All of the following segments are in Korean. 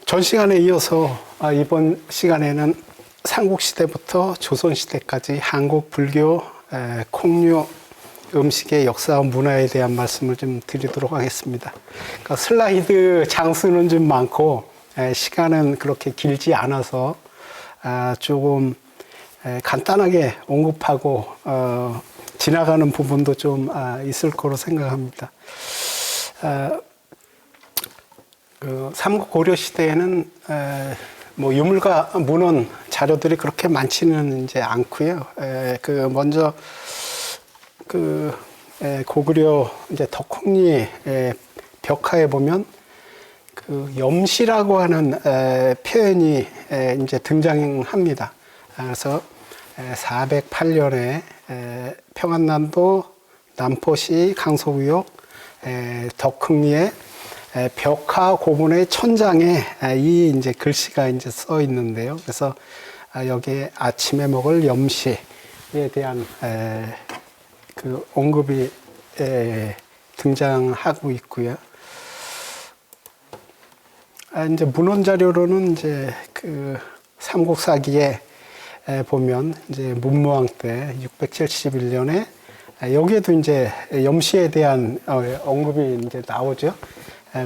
전 시간에 이어서 이번 시간에는 삼국시대부터 조선시대까지 한국 불교 콩류 음식의 역사와 문화에 대한 말씀을 좀 드리도록 하겠습니다. 그러니까 슬라이드 장수는 좀 많고 시간은 그렇게 길지 않아서 조금 간단하게 언급하고 지나가는 부분도 좀 있을 거로 생각합니다. 그 삼국 고려 시대에는 뭐 유물과 문헌 자료들이 그렇게 많지는 이제 않고요. 그 먼저 그 고구려 이제 덕홍리 벽화에 보면 그 염시라고 하는 표현이 이제 등장합니다. 그래서 408년에 평안남도 남포시 강서구역 덕흥리의 벽화 고문의 천장에 이 이제 글씨가 이제 써 있는데요. 그래서 여기에 아침에 먹을 염시에 대한 그 언급이 등장하고 있고요. 이제 문헌 자료로는 이제 그 삼국사기에 보면 이제 문무왕 때 671년에 여기에도 이제 염시에 대한 언급이 이제 나오죠.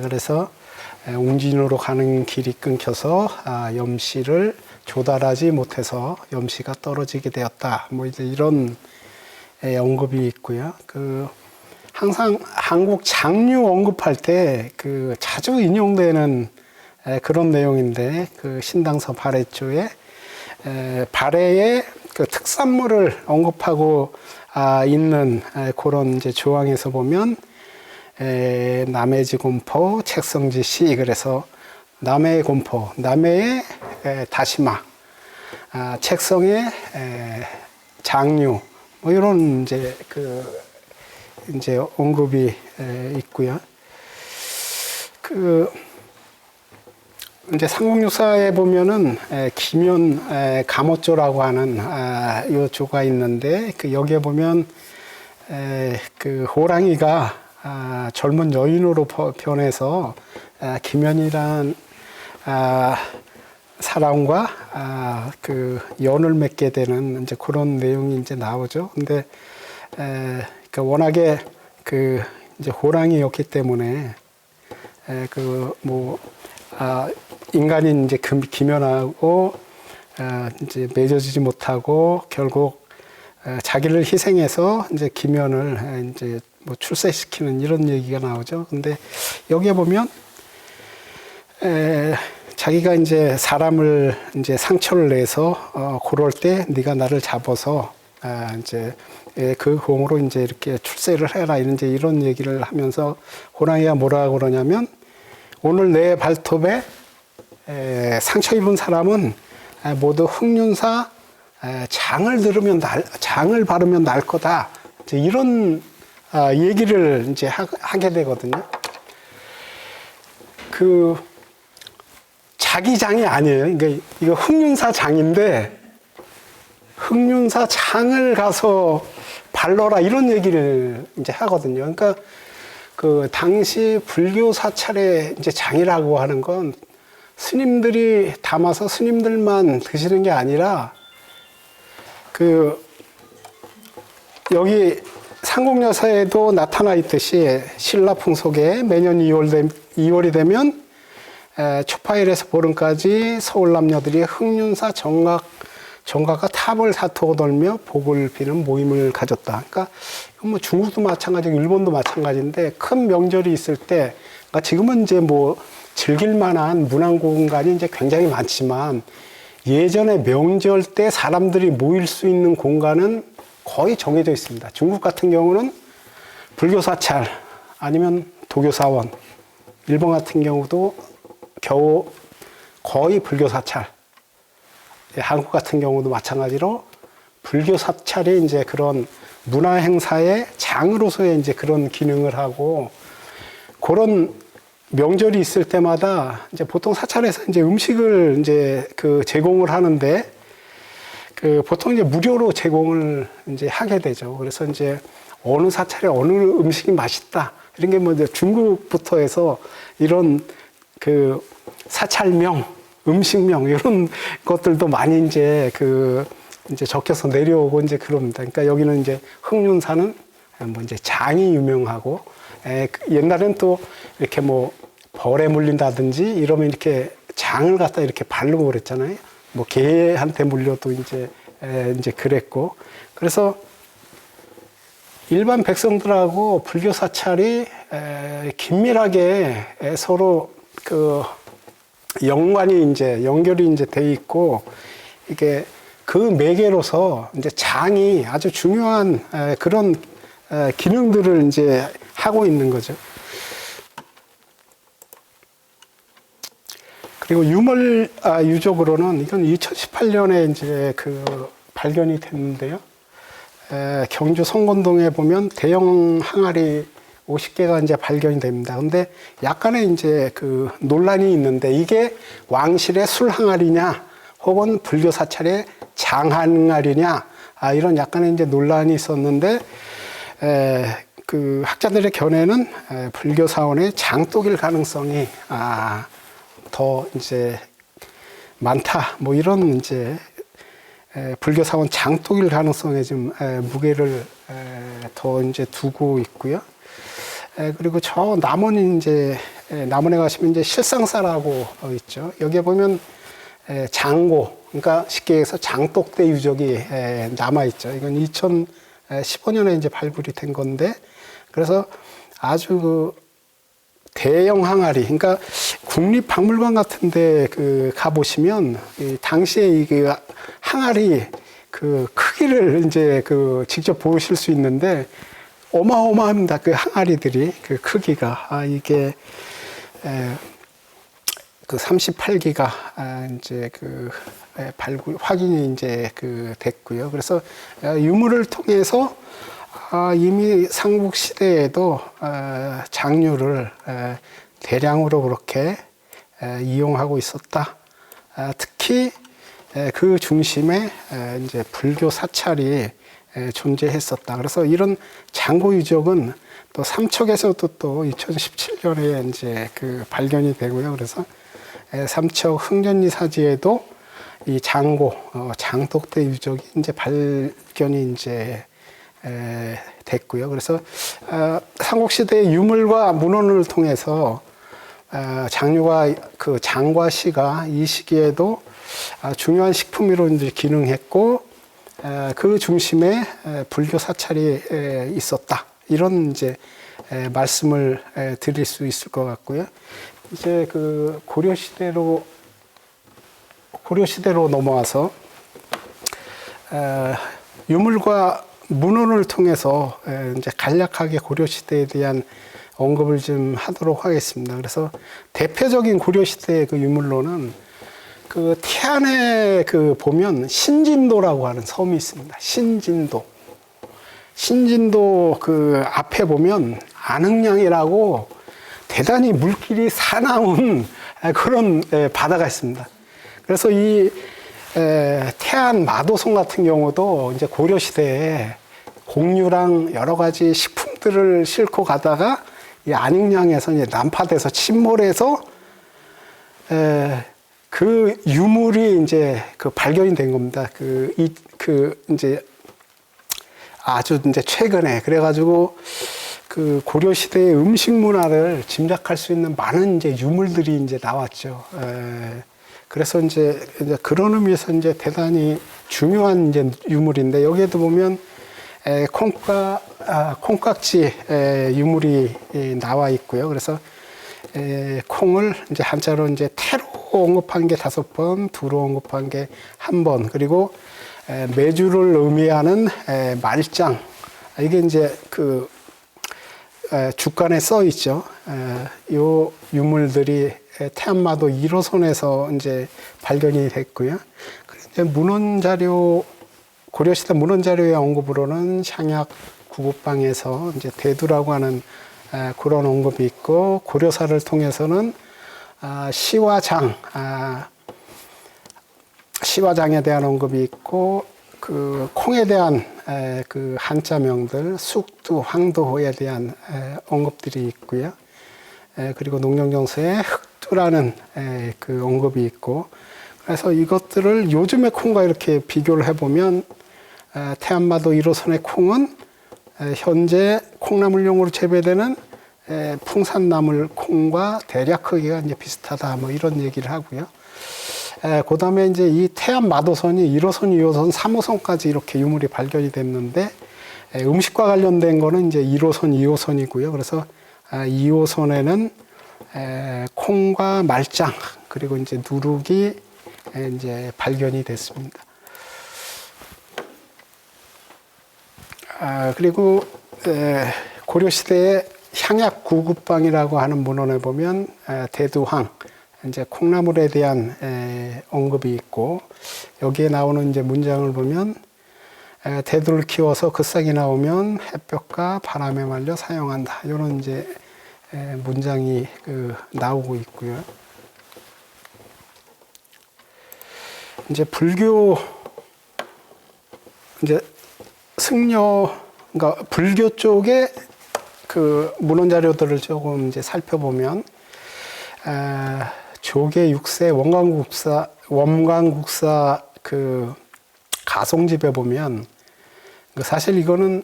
그래서 웅진으로 가는 길이 끊겨서 염시를 조달하지 못해서 염시가 떨어지게 되었다. 뭐 이제 이런 언급이 있고요. 그 항상 한국 장류 언급할 때 그 자주 인용되는 그런 내용인데 그 신당서 발해조에 발해의 그 특산물을 언급하고 있는 그런 이제 조항에서 보면 남해지 곰포 책성지시 그래서 남해의 곰포 남해의 다시마 책성의 장류 뭐 이런 이제 그 이제 언급이 있고요. 그 이제 삼국유사에 보면은 기면 감어조라고 하는 요 조가 있는데 그 여기에 보면 그 호랑이가 젊은 여인으로 변해서 기면이란 사람과 그 연을 맺게 되는 이제 그런 내용이 이제 나오죠. 근데 그 워낙에 그 이제 호랑이였기 때문에 그 뭐 인간인 이제 기면하고 이제 맺어지지 못하고 결국 자기를 희생해서 이제 기면을 이제 뭐 출세시키는 이런 얘기가 나오죠. 근데 여기에 보면 자기가 이제 사람을 이제 상처를 내서 그럴 때 네가 나를 잡아서 이제 그 공으로 이제 이렇게 출세를 해라 이제 이런 얘기를 하면서 호랑이가 뭐라고 그러냐면 오늘 내 발톱에 상처 입은 사람은 모두 흑륜사 장을 바르면 날 거다. 이제 이런 얘기를 이제 하게 되거든요. 그 자기 장이 아니에요. 그러니까 이거 흑륜사 장인데 흑륜사 장을 가서 발라라 이런 얘기를 이제 하거든요. 그러니까 그 당시 불교 사찰의 이제 장이라고 하는 건 스님들이 담아서 스님들만 드시는 게 아니라 그 여기 삼국여사에도 나타나 있듯이 신라풍속에 매년 2월이 되면 초파일에서 보름까지 서울 남녀들이 흑륜사 정각과 탑을 다투고 돌며 복을 비는 모임을 가졌다. 그러니까 뭐 중국도 마찬가지고 일본도 마찬가지인데 큰 명절이 있을 때 그러니까 지금은 이제 뭐 즐길 만한 문화 공간이 이제 굉장히 많지만 예전에 명절 때 사람들이 모일 수 있는 공간은 거의 정해져 있습니다. 중국 같은 경우는 불교 사찰 아니면 도교 사원, 일본 같은 경우도 겨우 거의 불교 사찰, 한국 같은 경우도 마찬가지로 불교 사찰이 이제 그런 문화 행사의 장으로서의 이제 그런 기능을 하고 그런 명절이 있을 때마다 이제 보통 사찰에서 이제 음식을 이제 그 제공을 하는데 그 보통 이제 무료로 제공을 이제 하게 되죠. 그래서 이제 어느 사찰에 어느 음식이 맛있다 이런 게 뭐 이제 중국부터 해서 이런 그 사찰명, 음식명 이런 것들도 많이 이제 적혀서 내려오고 이제 그럽니다. 그러니까 여기는 이제 흑륜사는 뭐 이제 장이 유명하고, 옛날엔 또 이렇게 뭐 벌에 물린다든지 이러면 이렇게 장을 갖다 이렇게 바르고 그랬잖아요. 뭐 개한테 물려도 이제 그랬고, 그래서 일반 백성들하고 불교 사찰이 긴밀하게 서로 그 연결이 이제 돼 있고, 이게 그 매개로서 이제 장이 아주 중요한 그런 기능들을 이제 하고 있는 거죠. 그리고 유적으로는 이건 2018년에 이제 그 발견이 됐는데요. 경주 성건동에 보면 대형 항아리 50개가 이제 발견이 됩니다. 근데 약간의 이제 그 논란이 있는데, 이게 왕실의 술 항아리냐 혹은 불교 사찰의 장 항아리냐, 이런 약간의 이제 논란이 있었는데, 그 학자들의 견해는 불교 사원의 장독일 가능성이 더 이제 많다, 뭐 이런 이제 불교 사원 장독일 가능성에 좀 무게를 더 이제 두고 있고요. 그리고 저 남원에 가시면 이제 실상사라고 있죠. 여기에 보면 장고, 그러니까 쉽게 해서 장독대 유적이 남아 있죠. 이건 2015년에 이제 발굴이 된 건데, 그래서 아주 그 대형 항아리, 그러니까 국립박물관 같은데 그 가보시면 당시에 이 그 항아리 그 크기를 이제 그 직접 보실 수 있는데, 어마어마합니다. 그 항아리들이 그 크기가 이게 그 38기가 이제 그 발굴 확인이 이제 그 됐고요. 그래서 유물을 통해서 이미 삼국 시대에도 장류를 대량으로 그렇게 이용하고 있었다. 특히 그 중심에 이제 불교 사찰이 존재했었다. 그래서 이런 장고 유적은 또 삼척에서도 또 2017년에 이제 그 발견이 되고요. 그래서 삼척 흥전리 사지에도 이 장고, 장독대 유적이 이제 발견이 이제 됐고요. 그래서 삼국시대의 유물과 문헌을 통해서 장류가 그 장과 시가 이 시기에도 중요한 식품으로 이제 기능했고, 그 중심에 불교 사찰이 있었다. 이런 이제 말씀을 드릴 수 있을 것 같고요. 이제 그 고려 시대로 넘어와서 유물과 문헌을 통해서 이제 간략하게 고려 시대에 대한 언급을 좀 하도록 하겠습니다. 그래서 대표적인 고려 시대의 그 유물로는 그 태안에 그 보면 신진도라고 하는 섬이 있습니다. 신진도 그 앞에 보면 안흥량이라고 대단히 물길이 사나운 그런 바다가 있습니다. 그래서 이 태안 마도성 같은 경우도 이제 고려 시대에 공유랑 여러 가지 식품들을 싣고 가다가 이 안흥량에서 이제 난파돼서 침몰해서 그 유물이 이제 그 발견이 된 겁니다. 이제 아주 이제 최근에 그래가지고 그 고려 시대의 음식 문화를 짐작할 수 있는 많은 이제 유물들이 이제 나왔죠. 그래서 이제 그런 의미에서 이제 대단히 중요한 이제 유물인데, 여기에도 보면 콩깍지 유물이 나와 있고요. 그래서 콩을 이제 한자로 이제 태로 언급한 게 5번, 두로 언급한 게 1번, 그리고 메주를 의미하는 말장, 이게 이제 그 주간에 써 있죠. 요 유물들이 태안마도 1호선에서 이제 발견이 됐고요. 이제 고려시대 문헌자료의 언급으로는 향약 구곡방에서 이제 대두라고 하는 그런 언급이 있고, 고려사를 통해서는 시화장에 대한 언급이 있고, 그 콩에 대한 그 한자명들 숙두, 황도에 대한 언급들이 있고요. 그리고 농경정서에 흑두, 라는 그 언급이 있고, 그래서 이것들을 요즘의 콩과 이렇게 비교를 해보면 태안마도 1호선의 콩은 현재 콩나물용으로 재배되는 풍산나물 콩과 대략 크기가 이제 비슷하다, 뭐 이런 얘기를 하고요. 그 다음에 이제 이 태안마도선이 1호선, 2호선, 3호선까지 이렇게 유물이 발견이 됐는데, 음식과 관련된 거는 이제 1호선, 2호선이고요. 그래서 2호선에는 콩과 말짱, 그리고 이제 누룩이 이제 발견이 됐습니다. 그리고 고려시대에 향약 구급방이라고 하는 문헌에 보면 대두황, 이제 콩나물에 대한 언급이 있고, 여기에 나오는 이제 문장을 보면 대두를 키워서 그 싹이 나오면 햇볕과 바람에 말려 사용한다. 이런 이제 문장이 나오고 있고요. 이제 불교 이제 승려, 그러니까 불교 쪽에 그 문헌 자료들을 조금 이제 살펴보면 조계 6세 원광국사 그 가송집에 보면 사실 이거는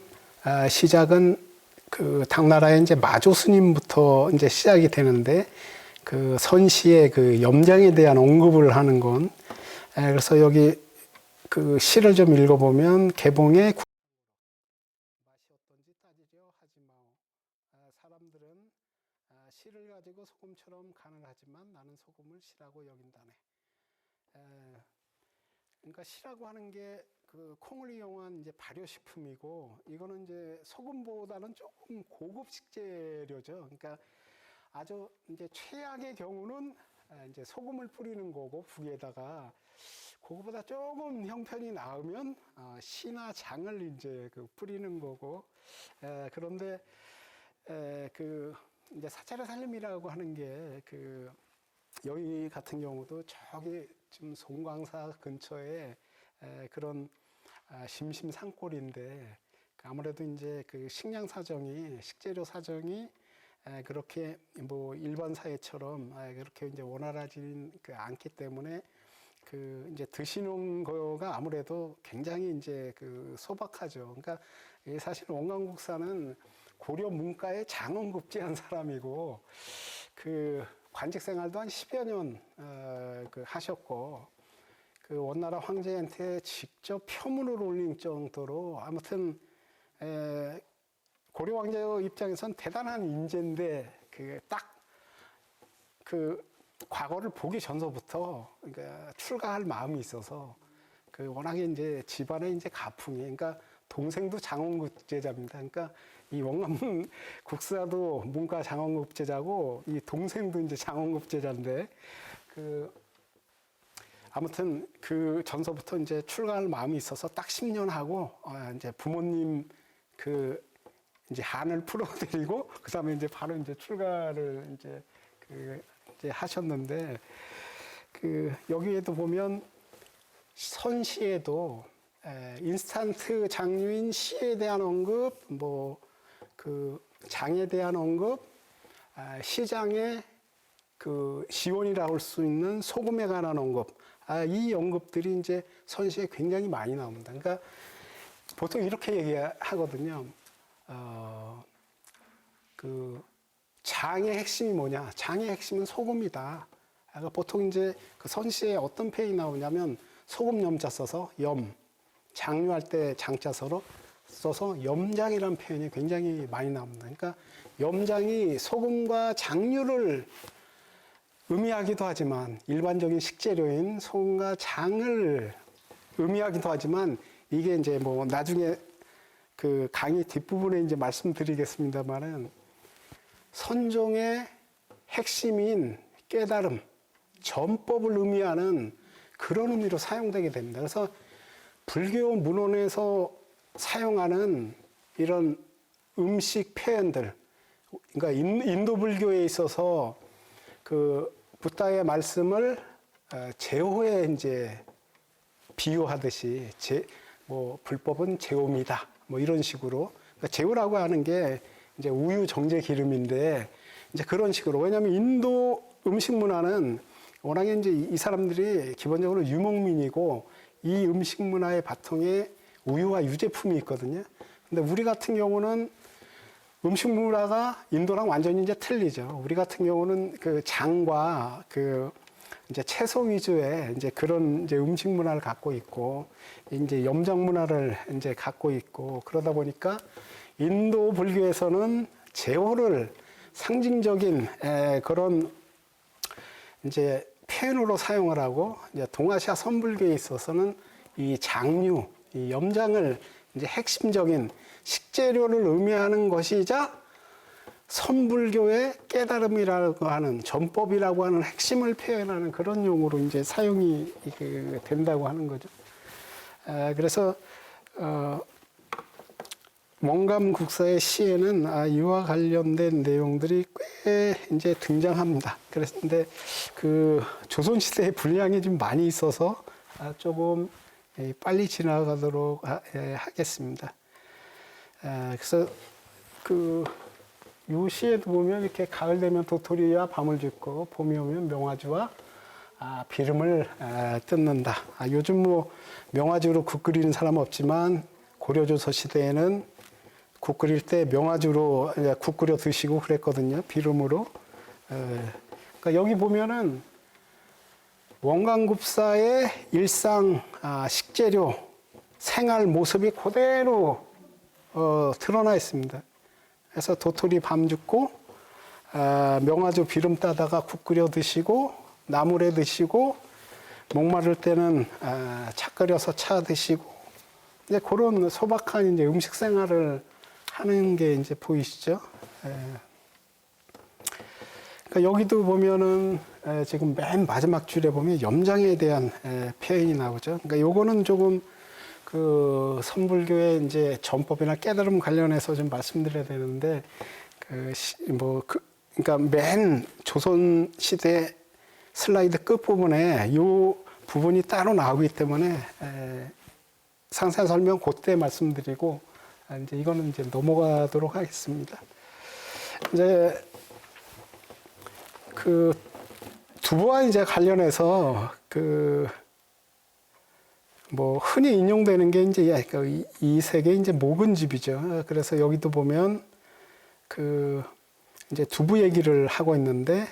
시작은 그 당나라의 이제 마조 스님부터 이제 시작이 되는데, 그 선시의 그 염장에 대한 언급을 하는 건, 그래서 여기 그 시를 좀 읽어보면 개봉의 맛이 어떤지 따지려 하지 마오. 사람들은 시를 가지고 소금처럼 간을 하지만 나는 소금을 시라고 여긴다네. 그러니까 시라고 하는 게 그 콩을 이용한 이제 발효식품이고, 이거는 이제 소금보다는 조금 고급 식재료죠. 그러니까 아주 이제 최악의 경우는 이제 소금을 뿌리는 거고, 북에다가 그거보다 조금 형편이 나으면 시나 장을 이제 그 뿌리는 거고, 그런데 그 이제 사찰의 살림이라고 하는 게 그 여기 같은 경우도 저기 지금 송광사 근처에 그런 심심 산골인데, 아무래도 이제 그 식량 사정이, 식재료 사정이 그렇게 뭐 일반 사회처럼 그렇게 이제 원활하지 않기 때문에 그 이제 드시는 거가 아무래도 굉장히 이제 그 소박하죠. 그러니까 사실 원광국사는 고려 문과의 장원급제한 사람이고, 그 관직 생활도 한 10여 년 그 하셨고, 그 원나라 황제한테 직접 표문을 올린 정도로 아무튼 고려 왕제 입장에선 대단한 인재인데, 그 딱 그 과거를 보기 전서부터 그러니까 출가할 마음이 있어서, 그 워낙에 이제 집안에 이제 가풍이, 그러니까 동생도 장원급제자입니다. 그러니까 이 원광 국사도 문과 장원급제자고, 이 동생도 이제 장원급제자인데, 그 아무튼 그 전서부터 이제 출가할 마음이 있어서 딱 10년 하고 이제 부모님 그 이제 한을 풀어드리고, 그 다음에 이제 바로 이제 출가를 이제 이제 하셨는데, 그 여기에도 보면 선시에도 인스턴트 장류인 시에 대한 언급, 뭐 그 장에 대한 언급, 시장의 그 시원이라고 할 수 있는 소금에 관한 언급, 이 언급들이 이제 선시에 굉장히 많이 나옵니다. 그러니까 보통 이렇게 얘기하거든요. 그 장의 핵심이 뭐냐? 장의 핵심은 소금이다. 그러니까 보통 이제 그 선시에 어떤 표현이 나오냐면, 소금 염자 써서 염, 장류할 때 장자 써서 염장이라는 표현이 굉장히 많이 나옵니다. 그러니까 염장이 소금과 장류를 의미하기도 하지만, 일반적인 식재료인 소금과 장을 의미하기도 하지만, 이게 이제 뭐 나중에 그 강의 뒷부분에 이제 말씀드리겠습니다만은, 선종의 핵심인 깨달음, 전법을 의미하는 그런 의미로 사용되게 됩니다. 그래서 불교 문헌에서 사용하는 이런 음식 표현들, 그러니까 인도 불교에 있어서 그 붓다의 말씀을 제호에 이제 비유하듯이 뭐 불법은 제호입니다. 뭐 이런 식으로, 그러니까 제호라고 하는 게 이제 우유 정제 기름인데, 이제 그런 식으로, 왜냐하면 인도 음식 문화는 워낙에 이제 이 사람들이 기본적으로 유목민이고 이 음식 문화의 바탕에 우유와 유제품이 있거든요. 근데 우리 같은 경우는 음식 문화가 인도랑 완전히 이제 틀리죠. 우리 같은 경우는 그 장과 그 이제 채소 위주의 이제 그런 이제 음식 문화를 갖고 있고, 이제 염장 문화를 이제 갖고 있고, 그러다 보니까 인도 불교에서는 제호를 상징적인 그런 이제 표현으로 사용을 하고, 이제 동아시아 선불교에 있어서는 이 장류, 이 염장을 이제 핵심적인 식재료를 의미하는 것이자 선불교의 깨달음이라고 하는 전법이라고 하는 핵심을 표현하는 그런 용어로 이제 사용이 된다고 하는 거죠. 그래서 원감국사의 시에는 이와 관련된 내용들이 꽤 이제 등장합니다. 그런데 그 조선 시대의 분량이 좀 많이 있어서 조금 빨리 지나가도록 하겠습니다. 그래서 요 시에도 보면 이렇게 가을 되면 도토리와 밤을 짓고 봄이 오면 명화주와 비름을 뜯는다. 요즘 뭐 명화주로 국 끓이는 사람 없지만 고려조선 시대에는 국 끓일 때 명화주로 국 끓여 드시고 그랬거든요. 비름으로. 그러니까 여기 보면은 원광급사의 일상 식재료 생활 모습이 그대로 드러나 있습니다. 그래서 도토리 밤 죽고 명화주 비름 따다가 국 끓여 드시고 나물에 드시고 목마를 때는 차 끓여서 차 드시고 이제 그런 소박한 이제 음식 생활을 하는 게 이제 보이시죠? 그러니까 여기도 보면은 지금 맨 마지막 줄에 보면 염장에 대한 표현이 나오죠. 그러니까 요거는 조금 그 선불교의 이제 전법이나 깨달음 관련해서 좀 말씀드려야 되는데 그러니까 맨 조선 시대 슬라이드 끝 부분에 요 부분이 따로 나오기 때문에 상세한 설명 그때 말씀드리고 이제 이거는 이제 넘어가도록 하겠습니다. 이제 그 두부와 이제 관련해서 뭐 흔히 인용되는 게 이제 이 세계 이제 묵은집이죠. 그래서 여기도 보면 이제 두부 얘기를 하고 있는데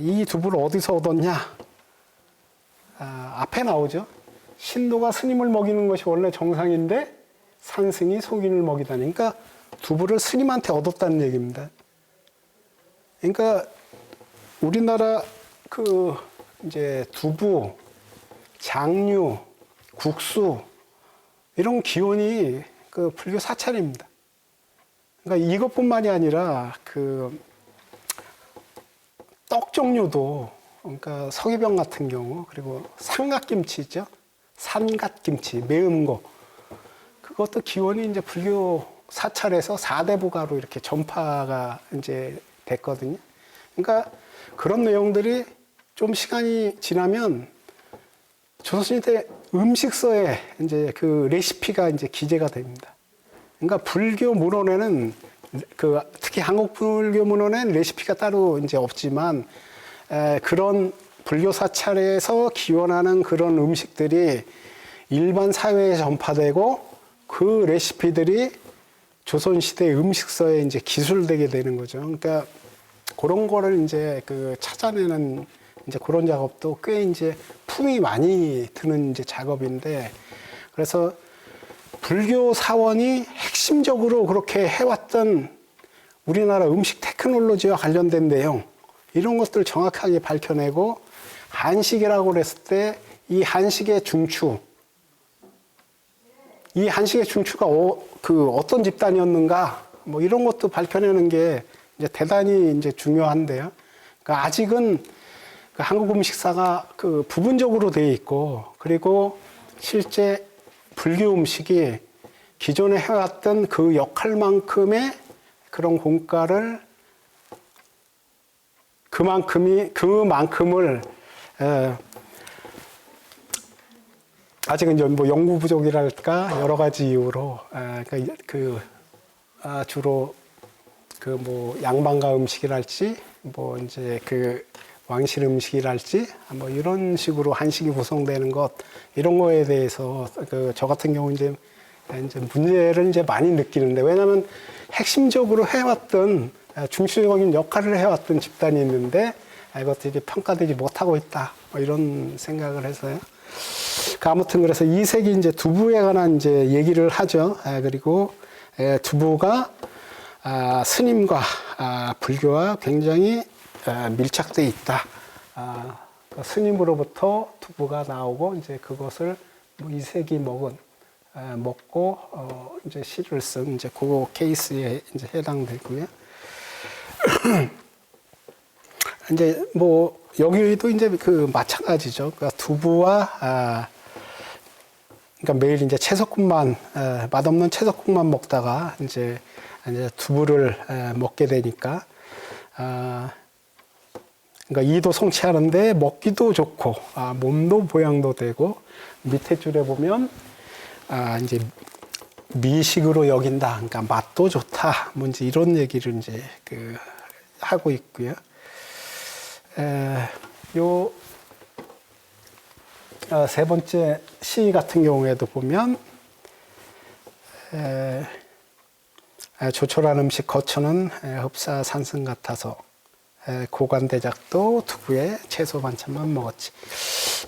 이 두부를 어디서 얻었냐? 앞에 나오죠. 신도가 스님을 먹이는 것이 원래 정상인데 산승이 속인을 먹이다니. 그러니까 두부를 스님한테 얻었다는 얘기입니다. 그러니까 우리나라 이제 두부, 장류, 국수 이런 기원이 불교 사찰입니다. 그러니까 이것뿐만이 아니라 떡 종류도, 그러니까 서기병 같은 경우, 그리고 삼각김치 있죠? 삼각김치 매운 거, 그것도 기원이 이제 불교 사찰에서 4대 부가로 이렇게 전파가 이제 됐거든요. 그러니까 그런 내용들이 좀 시간이 지나면 조선시대 음식서에 이제 그 레시피가 이제 기재가 됩니다. 그러니까 불교 문헌에는 특히 한국 불교 문헌에는 레시피가 따로 이제 없지만 그런 불교 사찰에서 기원하는 그런 음식들이 일반 사회에 전파되고 그 레시피들이 조선시대 음식서에 이제 기술되게 되는 거죠. 그러니까 그런 거를 이제 찾아내는 이제 그런 작업도 꽤 이제 품이 많이 드는 이제 작업인데, 그래서 불교 사원이 핵심적으로 그렇게 해왔던 우리나라 음식 테크놀로지와 관련된 내용, 이런 것들을 정확하게 밝혀내고, 한식이라고 그랬을 때 이 한식의 중추, 이 한식의 중추가 어떤 집단이었는가, 뭐 이런 것도 밝혀내는 게 이제 대단히 이제 중요한데요. 그러니까 아직은 한국 음식사가 부분적으로 되어 있고, 그리고 실제 불교 음식이 기존에 해왔던 그 역할만큼의 그런 공과를 그만큼을 아직은 뭐 연구 부족이랄까 여러 가지 이유로 주로 그 뭐 양반가 음식이랄지 뭐 이제 그 왕실 음식이랄지 뭐 이런 식으로 한식이 구성되는 것 이런 거에 대해서 그 저 같은 경우 이제 문제를 이제 많이 느끼는데, 왜냐하면 핵심적으로 해왔던 중심적인 역할을 해왔던 집단이 있는데 이것들이 평가되지 못하고 있다 뭐 이런 생각을 해서요. 아무튼 그래서 이색이 이제 두부에 관한 이제 얘기를 하죠. 그리고 두부가 스님과 불교와 굉장히 밀착되어 있다. 스님으로부터 두부가 나오고 이제 그것을 뭐 이색이 먹고 이제 시를 쓴 이제 그 케이스에 이제 해당되고요. 이제 뭐 여기도 이제 그 마찬가지죠. 그러니까 두부와 그러니까 매일 이제 채석국만 맛없는 채석국만 먹다가 이제 두부를 먹게 되니까 그러니까 이도 성취하는데 먹기도 좋고 몸도 보양도 되고, 밑에 줄에 보면 이제 미식으로 여긴다. 그러니까 맛도 좋다. 뭐 이제 이런 얘기를 이제 그 하고 있고요. 요 세 번째 시 같은 경우에도 보면 조촐한 음식 거처는 흡사 산승 같아서 고관대작도 두부에 채소 반찬만 먹었지.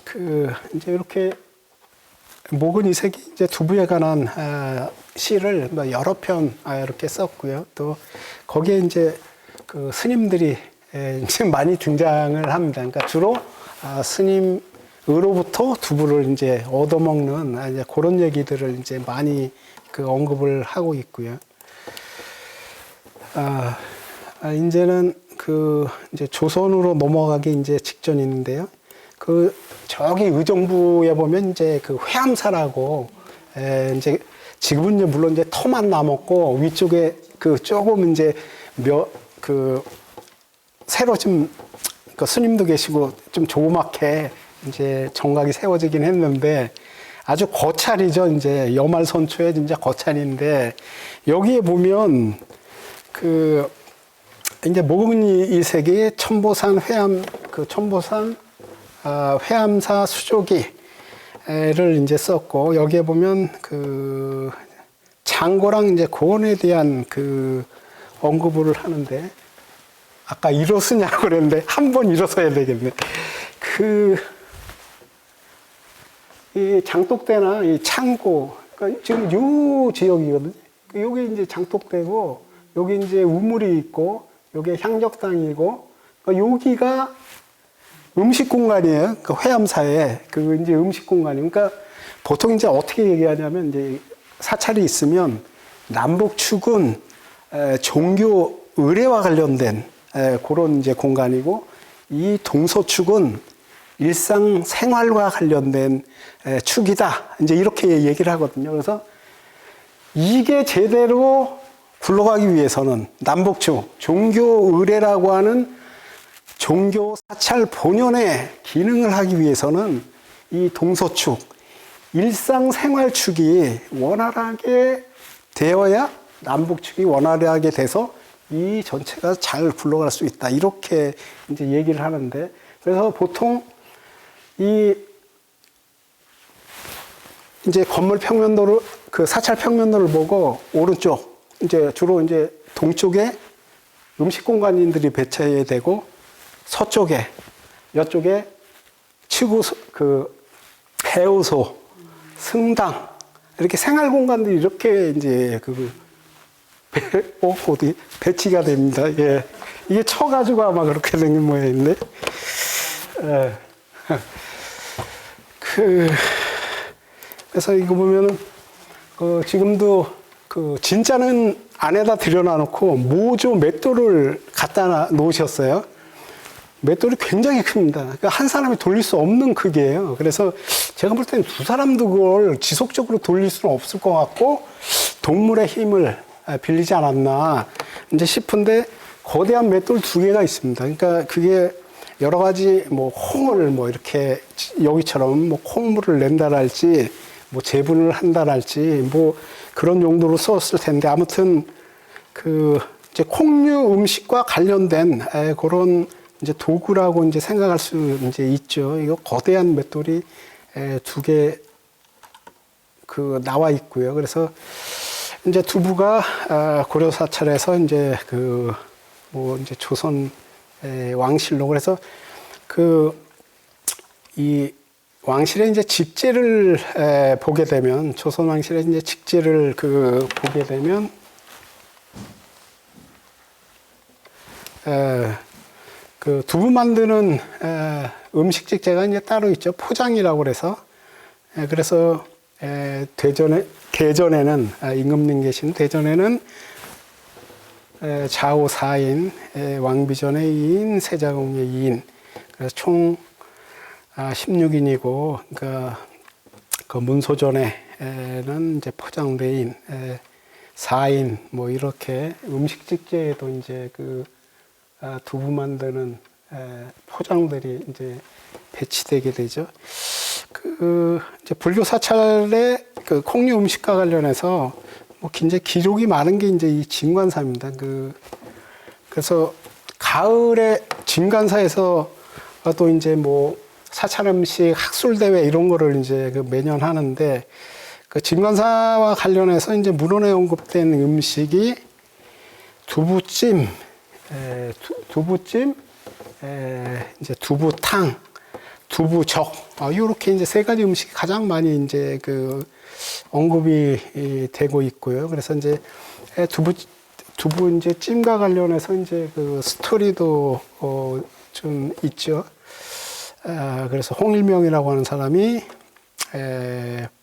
그 이제 이렇게 목은 이색이 이제 두부에 관한 시를 뭐 여러 편 이렇게 썼고요. 또 거기에 이제 그 스님들이 이제 많이 등장을 합니다. 그러니까 주로 스님으로부터 두부를 이제 얻어먹는 이제 그런 얘기들을 이제 많이 그 언급을 하고 있고요. 이제는 그 이제 조선으로 넘어가기 이제 직전인데요. 그 저기 의정부에 보면 이제 그 회암사라고 이제 지금은 이제 물론 이제 터만 남았고 위쪽에 그 조금 이제 새로 좀 그 스님도 계시고 좀 조그맣게 이제 정각이 세워지긴 했는데 아주 거찰이죠. 이제 여말선초에 진짜 거찰인데, 여기에 보면 그 이제 목은이 이색이 천보산 회암사 수조기를 이제 썼고, 여기에 보면 그 장고랑 이제 고원에 대한 그 언급을 하는데, 아까 일어서냐고 그랬는데 한 번 일어서야 되겠네. 이 장독대나 이 창고, 그러니까 지금 요 지역이거든요. 여기 이제 장독대고, 여기 이제 우물이 있고, 여기 향적당이고, 그러니까 여기가 음식 공간이에요. 그 회암사에 그 이제 음식 공간이. 그러니까 보통 이제 어떻게 얘기하냐면, 이제 사찰이 있으면 남북 축은 종교 의례와 관련된 그런 이제 공간이고, 이 동서축은 일상 생활과 관련된 축이다. 이제 이렇게 얘기를 하거든요. 그래서 이게 제대로 굴러가기 위해서는 남북축, 종교 의례라고 하는 종교 사찰 본연의 기능을 하기 위해서는 이 동서축, 일상 생활축이 원활하게 되어야 남북축이 원활하게 돼서 이 전체가 잘 굴러갈 수 있다. 이렇게 이제 얘기를 하는데, 그래서 보통 이제 건물 평면도를, 그 사찰 평면도를 보고 오른쪽, 이제 주로 이제 동쪽에 음식 공간인들이 배치되고, 서쪽에, 이쪽에 해우소, 승당, 이렇게 생활 공간들이 이렇게 이제 어디 배치가 됩니다. 예. 이게 쳐가지고 아마 그렇게 생긴 모양인데. 그래서 이거 보면은, 지금도 진짜는 안에다 들여놔놓고 모조 맷돌을 갖다 놓으셨어요. 맷돌이 굉장히 큽니다. 그러니까 한 사람이 돌릴 수 없는 크기예요. 그래서 제가 볼 때는 두 사람도 그걸 지속적으로 돌릴 수는 없을 것 같고, 동물의 힘을 빌리지 않았나 이제 싶은데, 거대한 맷돌 두 개가 있습니다. 그러니까 그게 여러 가지 뭐 홍을 뭐 이렇게 여기처럼 뭐 콩물을 낸다랄지 뭐 제분을 한다랄지 뭐 그런 용도로 썼을 텐데, 아무튼 이제 콩류 음식과 관련된 그런 이제 도구라고 이제 생각할 수 이제 있죠. 이거 거대한 맷돌이 두 개 그 나와 있고요. 그래서 이제 두부가 고려 사찰에서 이제 그 뭐 이제 조선 왕실로 그래서 그 이 왕실의 이제 직제를 보게 되면 조선 왕실의 이제 직제를 그 보게 되면 그 두부 만드는 음식 직제가 이제 따로 있죠. 포장이라고 그래서 그래서 대전에는 임금님 계신 대전에는 좌우 4인, 왕비전의 2인, 세자공의 2인, 그래서 총 16인이고, 그 문소전에는 이제 포장대인 4인, 뭐 이렇게 음식 직제에도 이제 그 두부 만드는 포장들이 이제 배치되게 되죠. 그 이제 불교 사찰의 그 콩류 음식과 관련해서 뭐 굉장히 기록이 많은 게 이제 이 진관사입니다. 그래서 가을에 진관사에서 또 이제 뭐 사찰 음식 학술 대회 이런 거를 이제 그 매년 하는데 그 진관사와 관련해서 이제 문헌에 언급된 음식이 두부찜, 이제 두부탕, 두부적, 이렇게 이제 세 가지 음식이 가장 많이 이제 그 언급이 되고 있고요. 그래서 이제 두부 이제 찜과 관련해서 이제 그 스토리도 좀 있죠. 그래서 홍일명이라고 하는 사람이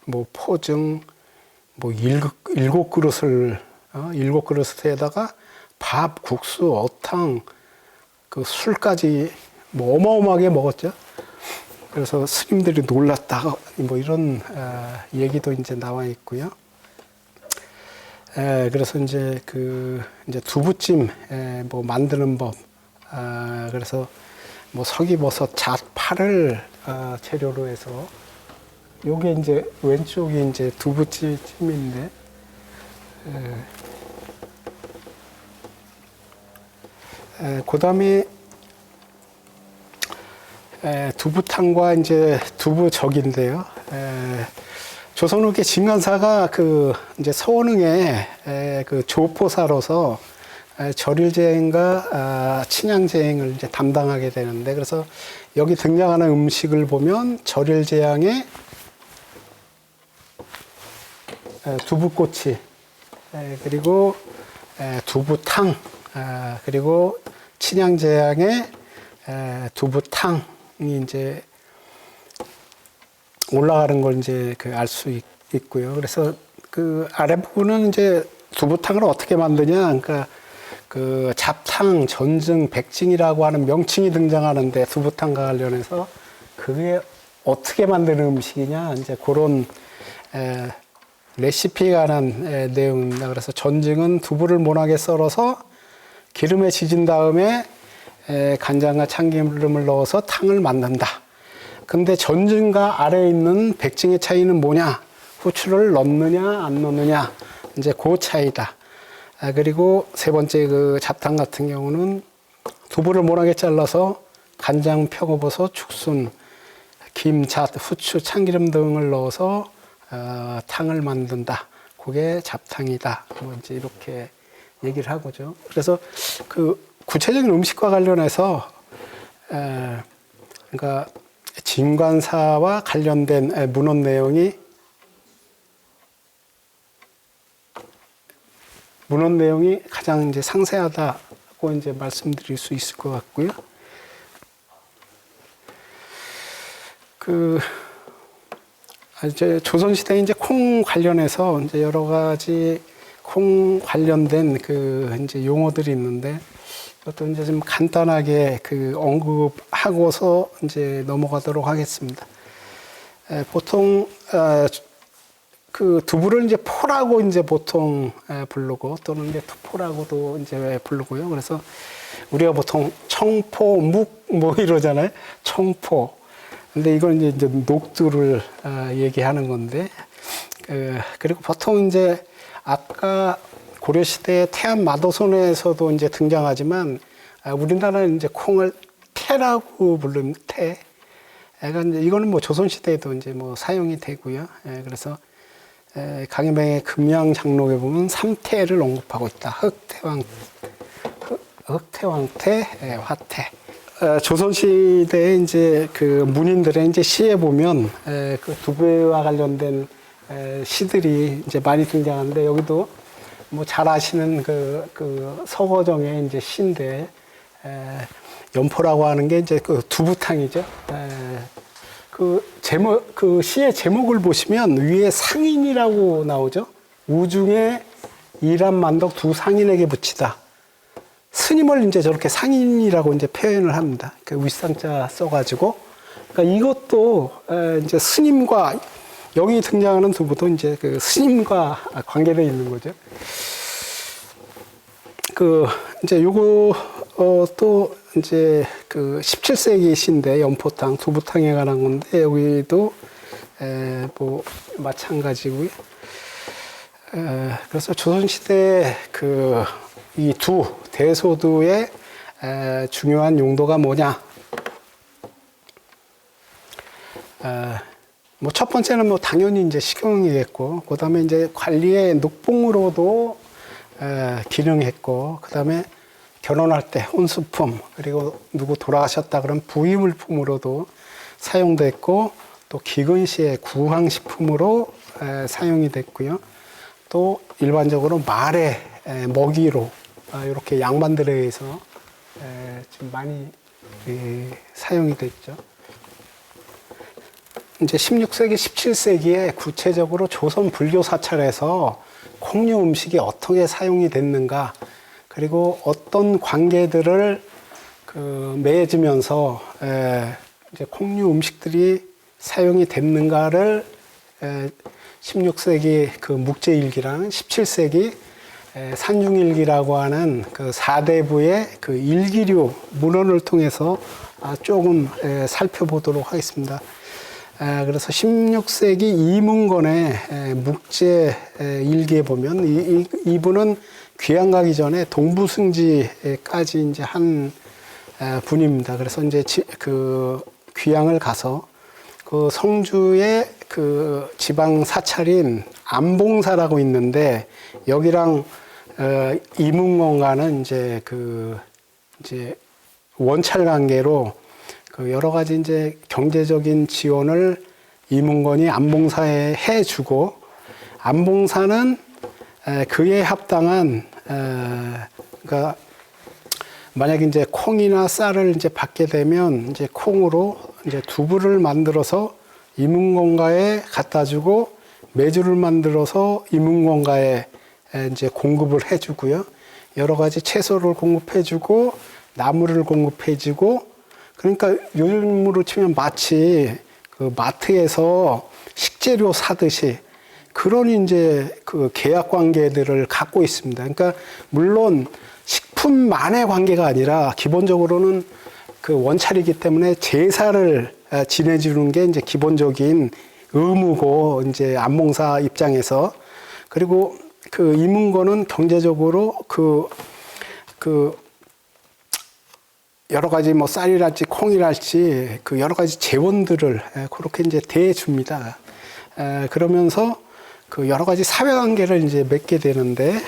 뭐 포증 뭐 일곱 그릇에다가 밥, 국수, 어탕, 그 술까지 뭐 어마어마하게 먹었죠. 그래서 스님들이 놀랐다 뭐 이런 얘기도 이제 나와 있고요. 그래서 이제 이제 두부찜 뭐 만드는 법, 그래서 뭐 서기버섯, 잣, 파를 재료로 해서 요게 이제 왼쪽이 이제 두부찜인데 그다음에 두부탕과 이제 두부적인데요. 조선 후기 진관사가 그 이제 서원흥에 그 조포사로서 절일제행과 친양제행을 이제 담당하게 되는데 그래서 여기 등장하는 음식을 보면 절일제향에 두부꼬치 그리고 두부탕 그리고 친양제향에 두부탕이 이제 올라가는 걸 이제 알 수 있고요. 그래서 그 아래 부분은 이제 두부탕을 어떻게 만드냐, 그러니까 그 잡탕, 전증, 백증이라고 하는 명칭이 등장하는데 두부탕과 관련해서 그게 어떻게 만드는 음식이냐, 이제 그런 레시피에 관한 내용입니다. 그래서 전증은 두부를 모나게 썰어서 기름에 지진 다음에 간장과 참기름을 넣어서 탕을 만든다. 근데 전증과 아래에 있는 백증의 차이는 뭐냐? 후추를 넣느냐 안 넣느냐, 이제 그 차이다. 그리고 세 번째 그 잡탕 같은 경우는 두부를 모나게 잘라서 간장, 표고버섯, 죽순, 김, 잣, 후추, 참기름 등을 넣어서 탕을 만든다. 그게 잡탕이다. 뭐 이제 이렇게 얘기를 하고죠. 그래서 그 구체적인 음식과 관련해서 그러니까 진관사와 관련된 문헌 내용이 가장 이제 상세하다고 이제 말씀드릴 수 있을 것 같고요. 이제 조선시대에 이제 콩 관련해서 이제 여러 가지 콩 관련된 이제 용어들이 있는데 이것도 이제 좀 간단하게 언급하고서 이제 넘어가도록 하겠습니다. 보통 두부를 이제 포라고 이제 보통 부르고 또는 이제 투포라고도 이제 부르고요. 그래서 우리가 보통 청포, 묵 뭐 이러잖아요. 청포. 근데 이건 이제 녹두를 얘기하는 건데, 그리고 보통 이제 아까 고려시대의 태안 마도선에서도 이제 등장하지만, 우리나라는 이제 콩을 태라고 부르는 태. 그러니까 이거는 뭐 조선시대에도 이제 뭐 사용이 되고요. 그래서 강인병의 금양장록에 보면 삼태를 언급하고 있다. 흑태왕태, 화태. 조선시대에 이제 그 문인들의 이제 시에 보면 그 두부와 관련된 시들이 이제 많이 등장하는데, 여기도 뭐 잘 아시는 그 서거정의 이제 시인데, 연포라고 하는 게 이제 그 두부탕이죠. 그 제목, 그 시의 제목을 보시면 위에 상인이라고 나오죠. 우중에 이란만덕 두 상인에게 붙이다. 스님을 이제 저렇게 상인이라고 이제 표현을 합니다. 그 윗상자 써가지고. 그러니까 이것도 이제 스님과, 여기 등장하는 두부도 이제 그 스님과 관계되어 있는 거죠. 그 이제 요거 또 이제 그 17세기 시인데, 연포탕, 두부탕에 관한 건데, 여기도 뭐 마찬가지고요. 그래서 조선시대 그 이 두 대소두의 중요한 용도가 뭐냐? 뭐 첫 번째는 뭐 당연히 이제 식용이겠고, 그 다음에 이제 관리의 늑봉으로도 기능했고, 그 다음에 결혼할 때 혼수품, 그리고 누구 돌아가셨다 그러면 부의물품으로도 사용됐고, 또 기근시에 구황식품으로 사용이 됐고요. 또 일반적으로 말의 먹이로 이렇게 양반들에 의해서 좀 많이 사용이 됐죠. 이제 16세기, 17세기에 구체적으로 조선 불교 사찰에서 콩류 음식이 어떻게 사용이 됐는가, 그리고 어떤 관계들을 맺으면서 이제 콩류 음식들이 사용이 됐는가를 16세기 그 묵제일기랑 17세기 산중일기라고 하는 그 4대부의 그 일기류 문헌을 통해서 조금 살펴보도록 하겠습니다. 그래서 16세기 이문건의 묵제 일기에 보면 이분은 귀양 가기 전에 동부승지까지 이제 한 분입니다. 그래서 이제 그 귀양을 가서 그 성주의 그 지방 사찰인 안봉사라고 있는데, 여기랑 이문건과는 이제 이제 원찰 관계로 그 여러 가지 이제 경제적인 지원을 이문건이 안봉사에 해주고, 안봉사는 그에 합당한 그러니까 만약에 이제 콩이나 쌀을 이제 받게 되면 이제 콩으로 이제 두부를 만들어서 이문건가에 갖다 주고, 메주를 만들어서 이문건가에 이제 공급을 해주고요. 여러 가지 채소를 공급해주고, 나무를 공급해주고, 그러니까 요즘으로 치면 마치 그 마트에서 식재료 사듯이 그런 이제 그 계약 관계들을 갖고 있습니다. 그러니까 물론 식품만의 관계가 아니라 기본적으로는 그 원찰이기 때문에 제사를 지내주는 게 이제 기본적인 의무고, 이제 안봉사 입장에서. 그리고 그 이문건은 경제적으로 그 여러 가지 뭐 쌀이랄지 콩이랄지 그 여러 가지 재원들을 그렇게 이제 대줍니다. 그러면서 그 여러 가지 사회관계를 이제 맺게 되는데,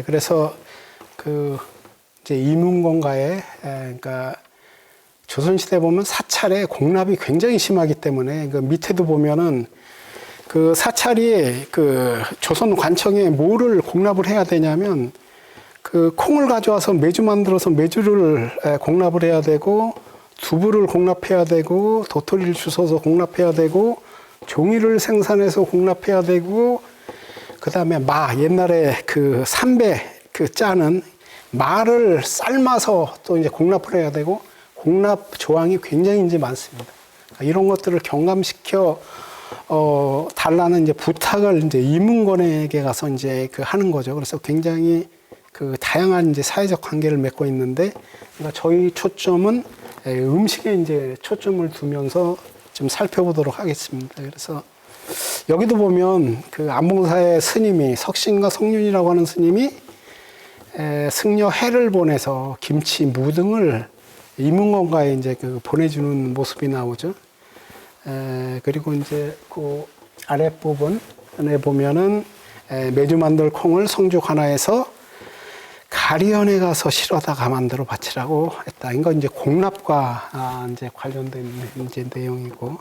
그래서 그 이제 이문건가에 그러니까 조선시대 보면 사찰에 공납이 굉장히 심하기 때문에, 그 밑에도 보면은 그 사찰이 그 조선 관청에 뭐를 공납을 해야 되냐면, 그 콩을 가져와서 메주 만들어서 메주를 공납을 해야 되고, 두부를 공납해야 되고, 도토리를 주워서 공납해야 되고, 종이를 생산해서 공납해야 되고, 그 다음에 옛날에 그 삼배 그 짜는 말을 삶아서 또 이제 공납을 해야 되고, 공납 조항이 굉장히 이제 많습니다. 이런 것들을 경감시켜 달라는 이제 부탁을 이제 이문건에게 가서 이제 그 하는 거죠. 그래서 굉장히 그 다양한 이제 사회적 관계를 맺고 있는데, 그러니까 저희 초점은 음식에 이제 초점을 두면서 좀 살펴보도록 하겠습니다. 그래서 여기도 보면 그 안봉사의 스님이 석신과 성륜이라고 하는 스님이 승려 해를 보내서 김치, 무 등을 이문건가에 이제 그 보내주는 모습이 나오죠. 그리고 이제 그 아랫부분에 보면은 메주 만들 콩을 성죽 하나에서 가리현에 가서 실어다가 만들어 바치라고 했다. 이건 이제 공납과 이제 관련된 이제 내용이고,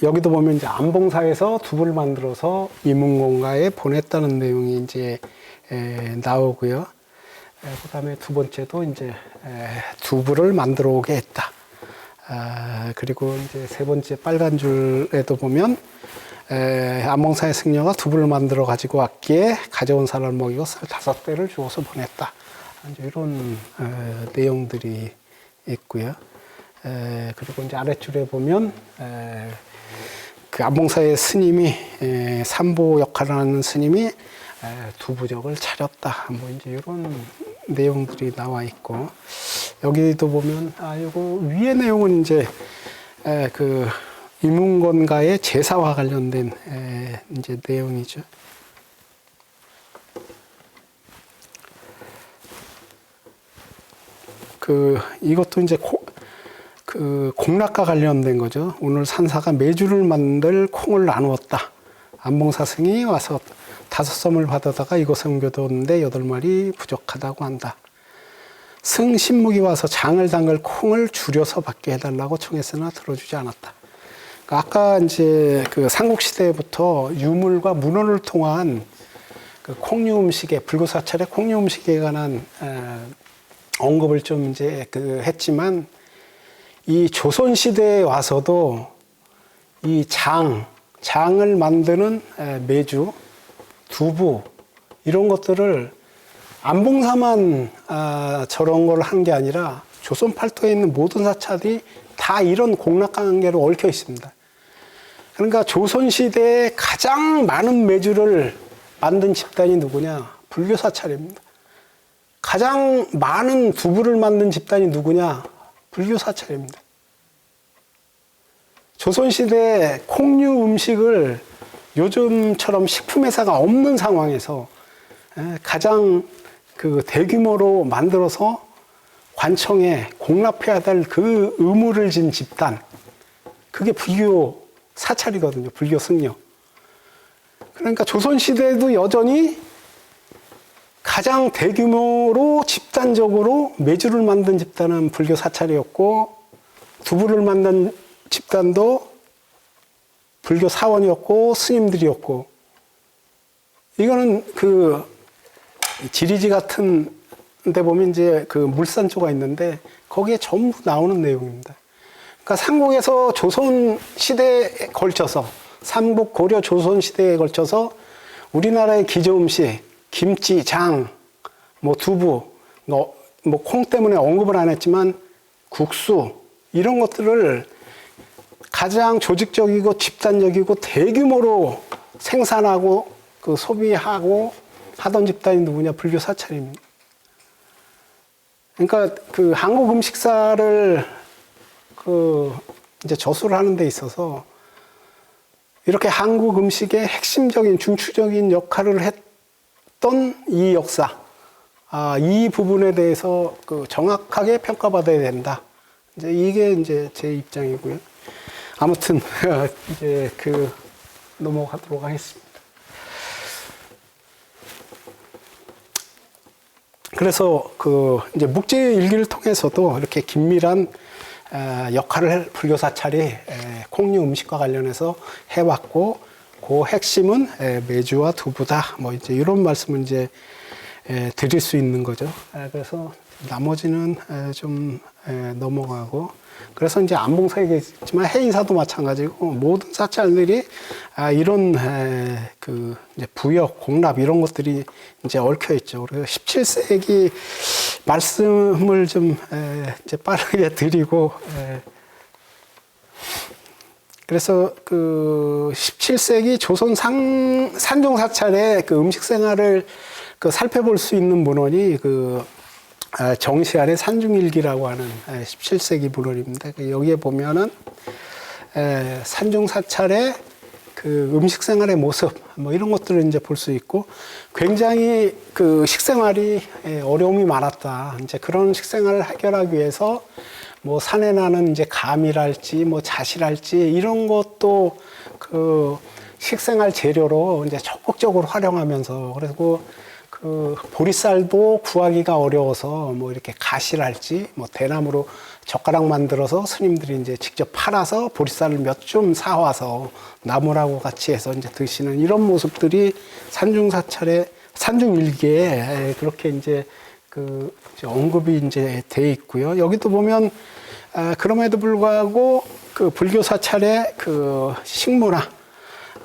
여기도 보면 이제 안봉사에서 두부를 만들어서 이문공가에 보냈다는 내용이 이제 나오고요. 그다음에 두 번째도 이제 두부를 만들어 오게 했다. 그리고 이제 세 번째 빨간 줄에도 보면 안봉사의 승려가 두부를 만들어 가지고 왔기에 가져온 사람을 먹이고 쌀 5대를 주어서 보냈다. 이제 이런 내용들이 있고요. 그리고 이제 아랫줄에 보면 그 안봉사의 스님이 삼보 역할을 하는 스님이 두부적을 차렸다. 뭐 이제 이런 내용들이 나와 있고, 여기도 보면 이거 위의 내용은 이제 그 이문건가의 제사와 관련된 이제 내용이죠. 이것도 이제 그 공락과 관련된 거죠. 오늘 산사가 메주를 만들 콩을 나누었다. 안봉사승이 와서 5섬을 받아다가 이곳에 옮겨뒀는데 8마리 부족하다고 한다. 승 신묵이 와서 장을 담글 콩을 줄여서 받게 해달라고 청했으나 들어주지 않았다. 아까 이제 그 삼국시대부터 유물과 문헌을 통한 그 콩류 음식에, 불교사찰의 콩류 음식에 관한 언급을 좀 이제 했지만, 이 조선시대에 와서도 이 장을 만드는 메주, 두부, 이런 것들을 안봉사만 저런 걸 한 게 아니라 조선 팔도에 있는 모든 사찰이 다 이런 공락관계로 얽혀 있습니다. 그러니까 조선시대에 가장 많은 메주를 만든 집단이 누구냐? 불교 사찰입니다. 가장 많은 두부를 만든 집단이 누구냐? 불교 사찰입니다. 조선시대 콩류 음식을 요즘처럼 식품회사가 없는 상황에서 가장 그 대규모로 만들어서 관청에 공납해야 될 그 의무를 진 집단, 그게 불교 사찰이거든요. 불교 승려. 그러니까 조선시대에도 여전히 가장 대규모로 집단적으로 메주를 만든 집단은 불교 사찰이었고, 두부를 만든 집단도 불교 사원이었고 스님들이었고, 이거는 그 지리지 같은 데 보면 이제 그 물산조가 있는데 거기에 전부 나오는 내용입니다. 그러니까 삼국에서 조선 시대에 걸쳐서, 삼국 고려 조선 시대에 걸쳐서 우리나라의 기조 음식, 김치, 장, 뭐 두부, 뭐 콩 때문에 언급을 안 했지만 국수, 이런 것들을 가장 조직적이고 집단적이고 대규모로 생산하고 그 소비하고 하던 집단이 누구냐? 불교 사찰입니다. 그러니까 그 한국 음식사를 이제 저술을 하는 데 있어서 이렇게 한국 음식의 핵심적인 중추적인 역할을 했던 이 역사, 이 부분에 대해서 그 정확하게 평가받아야 된다. 이제 이게 이제 제 입장이고요. 아무튼 이제 넘어가도록 하겠습니다. 그래서 이제 묵제의 일기를 통해서도 이렇게 긴밀한 역할을 불교 사찰이 콩류 음식과 관련해서 해왔고, 그 핵심은 메주와 두부다. 뭐 이제 이런 말씀을 이제 드릴 수 있는 거죠. 그래서 나머지는 좀 넘어가고, 그래서 이제 안봉사 얘기했지만 해인사도 마찬가지고 모든 사찰들이 이런 이제 부역, 공납 이런 것들이 이제 얽혀 있죠. 그래서 17세기 말씀을 좀 이제 빠르게 드리고, 그래서 그 17세기 조선 산종 사찰의 그 음식 생활을 살펴볼 수 있는 문헌이 정시안의 산중일기라고 하는 17세기 문헌입니다. 여기에 보면은 산중 사찰의 그 음식 생활의 모습, 뭐 이런 것들을 이제 볼 수 있고, 굉장히 그 식생활이 어려움이 많았다. 이제 그런 식생활을 해결하기 위해서 뭐 산에 나는 이제 감이랄지 뭐 잣이랄지 이런 것도 그 식생활 재료로 이제 적극적으로 활용하면서, 그리고 그 보리쌀도 구하기가 어려워서 뭐 이렇게 가시랄지 뭐 대나무로 젓가락 만들어서 스님들이 이제 직접 팔아서 보리쌀을 몇 줌 사와서 나물하고 같이 해서 이제 드시는 이런 모습들이 산중사찰의 산중일기에 그렇게 이제 그 언급이 이제 돼 있고요. 여기도 보면 그럼에도 불구하고 그 불교 사찰의 그 식문화,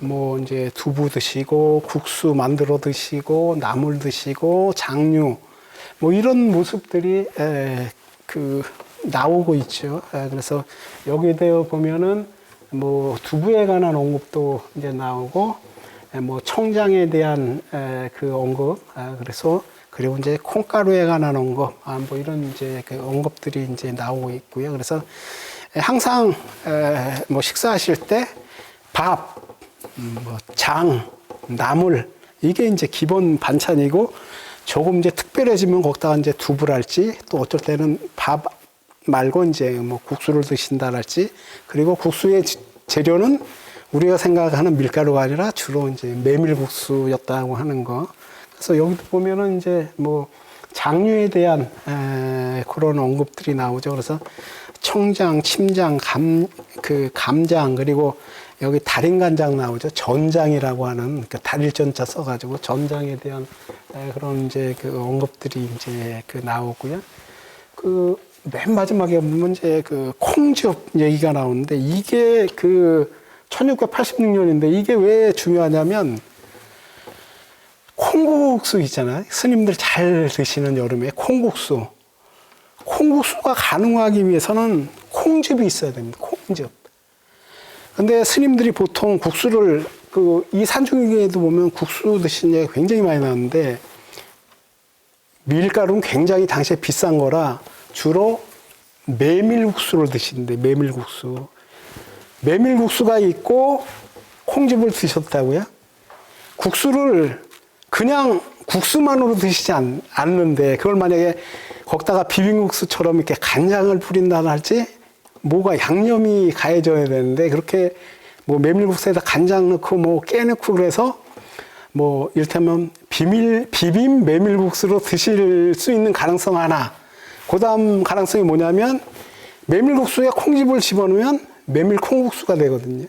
뭐 이제 두부 드시고 국수 만들어 드시고 나물 드시고 장류 뭐 이런 모습들이 그 나오고 있죠. 그래서 여기에 보면은 뭐 두부에 관한 언급도 이제 나오고 뭐 청장에 대한 그 언급, 그래서 그리고 이제 콩가루에 관한 언급, 뭐 이런 이제 그 언급들이 이제 나오고 있고요. 그래서 항상 뭐 식사하실 때 밥, 뭐 장, 나물 이게 이제 기본 반찬이고, 조금 이제 특별해지면 거기다가 이제 두부랄지 또 어쩔 때는 밥 말고 이제 뭐 국수를 드신다랄지, 그리고 국수의 재료는 우리가 생각하는 밀가루가 아니라 주로 이제 메밀국수였다고 하는 거. 그래서 여기도 보면은 이제 뭐 장류에 대한 그런 언급들이 나오죠. 그래서 청장, 침장, 감장, 그리고 여기 달인간장 나오죠. 전장이라고 하는 그 달일전자 써가지고 전장에 대한 그런 이제 그 언급들이 이제 그 나오고요. 그 맨 마지막에 보면 이제 그 콩즙 얘기가 나오는데, 이게 그 1686년인데 이게 왜 중요하냐면, 콩국수 있잖아요. 스님들 잘 드시는 여름에 콩국수. 콩국수가 가능하기 위해서는 콩즙이 있어야 됩니다. 콩즙. 근데 스님들이 보통 국수를 이 산중일기에도 보면 국수 드신 얘기가 굉장히 많이 나오는데, 밀가루는 굉장히 당시에 비싼 거라 주로 메밀국수를 드시는데, 메밀국수. 메밀국수가 있고 콩즙을 드셨다고요? 국수를 그냥 국수만으로 드시지 않는데, 그걸 만약에 거기다가 비빔국수처럼 이렇게 간장을 뿌린다 할지 뭐가 양념이 가해져야 되는데, 그렇게 뭐 메밀국수에다 간장 넣고 뭐 깨 넣고 그래서 뭐 이를테면 비빔 메밀국수로 드실 수 있는 가능성 하나. 그 다음 가능성이 뭐냐면, 메밀국수에 콩즙을 집어넣으면 메밀 콩국수가 되거든요.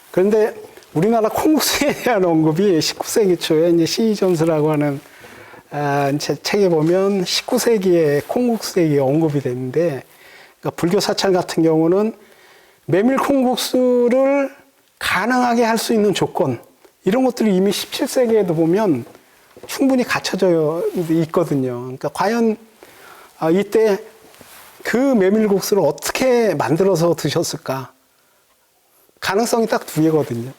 그런데 우리나라 콩국수에 대한 언급이 19세기 초에 이제 시전서라고 하는 책에 보면 19세기에 콩국수에 언급이 되는데, 그러니까 불교 사찰 같은 경우는 메밀 콩국수를 가능하게 할 수 있는 조건, 이런 것들이 이미 17세기에도 보면 충분히 갖춰져 있거든요. 그러니까 과연 이때 그 메밀국수를 어떻게 만들어서 드셨을까? 가능성이 딱 두 개거든요.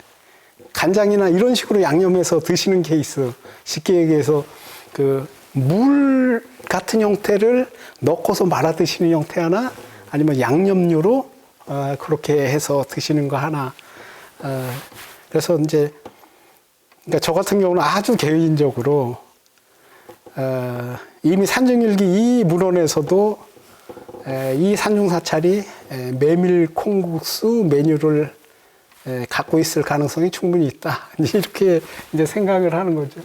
간장이나 이런 식으로 양념해서 드시는 케이스, 쉽게 얘기해서 그 물 같은 형태를 넣고서 말아 드시는 형태 하나, 아니면 양념류로 그렇게 해서 드시는 거 하나. 그래서 이제 그러니까 저 같은 경우는 아주 개인적으로 이미 산중일기 이 문헌에서도 이 산중사찰이 메밀 콩국수 메뉴를 갖고 있을 가능성이 충분히 있다. 이렇게 이제 생각을 하는 거죠.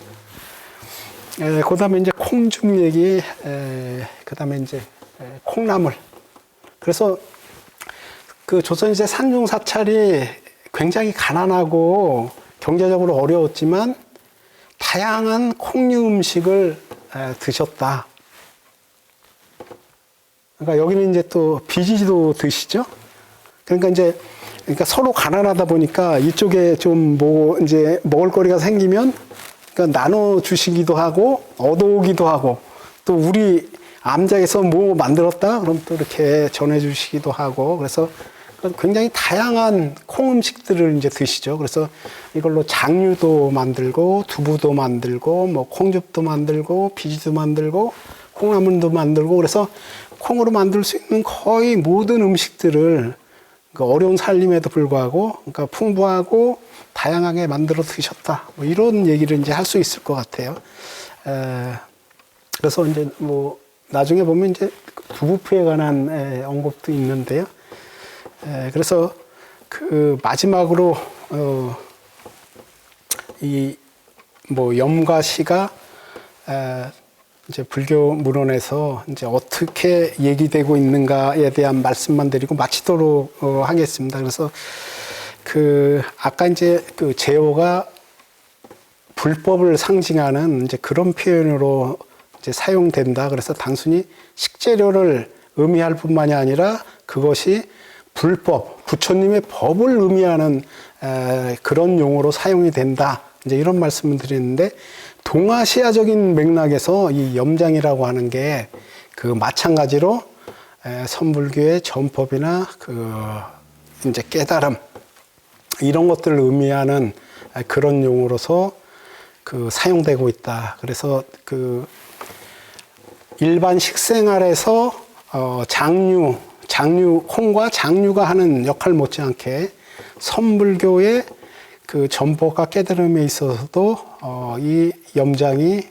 그 다음에 이제 콩죽 얘기, 그 다음에 이제 콩나물. 그래서 그 조선시대 산중사찰이 굉장히 가난하고 경제적으로 어려웠지만 다양한 콩류 음식을 드셨다. 그러니까 여기는 이제 또 비지도 드시죠. 그러니까 서로 가난하다 보니까 이쪽에 좀 뭐 이제 먹을거리가 생기면 그러니까 나눠 주시기도 하고 얻어오기도 하고, 또 우리 암작에서 뭐 만들었다 그럼 또 이렇게 전해 주시기도 하고, 그래서 굉장히 다양한 콩 음식들을 이제 드시죠. 그래서 이걸로 장류도 만들고 두부도 만들고 뭐 콩즙도 만들고 비지도 만들고 콩나물도 만들고, 그래서 콩으로 만들 수 있는 거의 모든 음식들을 그러니까 어려운 살림에도 불구하고 그러니까 풍부하고 다양하게 만들어 드셨다. 뭐 이런 얘기를 이제 할 수 있을 것 같아요. 그래서 이제 뭐 나중에 보면 이제 부부프에 관한 언급도 있는데요. 그래서 그 마지막으로 이 뭐 염과 시가 이제 불교 문헌에서 이제 어떻게 얘기되고 있는가에 대한 말씀만 드리고 마치도록 하겠습니다. 그래서 그 아까 이제 그 제호가 불법을 상징하는 이제 그런 표현으로 이제 사용된다. 그래서 단순히 식재료를 의미할 뿐만이 아니라 그것이 불법, 부처님의 법을 의미하는 그런 용어로 사용이 된다. 이제 이런 말씀을 드리는데 동아시아적인 맥락에서 이 염장이라고 하는 게 그 마찬가지로 선불교의 전법이나 그 이제 깨달음 이런 것들을 의미하는 그런 용어로서 그 사용되고 있다. 그래서 그 일반 식생활에서 장류, 홍과 장류가 하는 역할 못지않게 선불교의 그 전법과 깨달음에 있어서도 이 염장이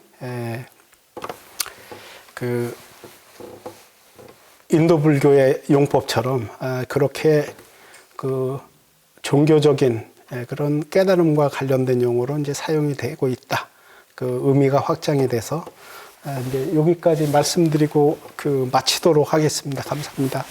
그 인도 불교의 용법처럼 그렇게 그 종교적인 그런 깨달음과 관련된 용어로 이제 사용이 되고 있다. 그 의미가 확장이 돼서 이제 여기까지 말씀드리고 그 마치도록 하겠습니다. 감사합니다.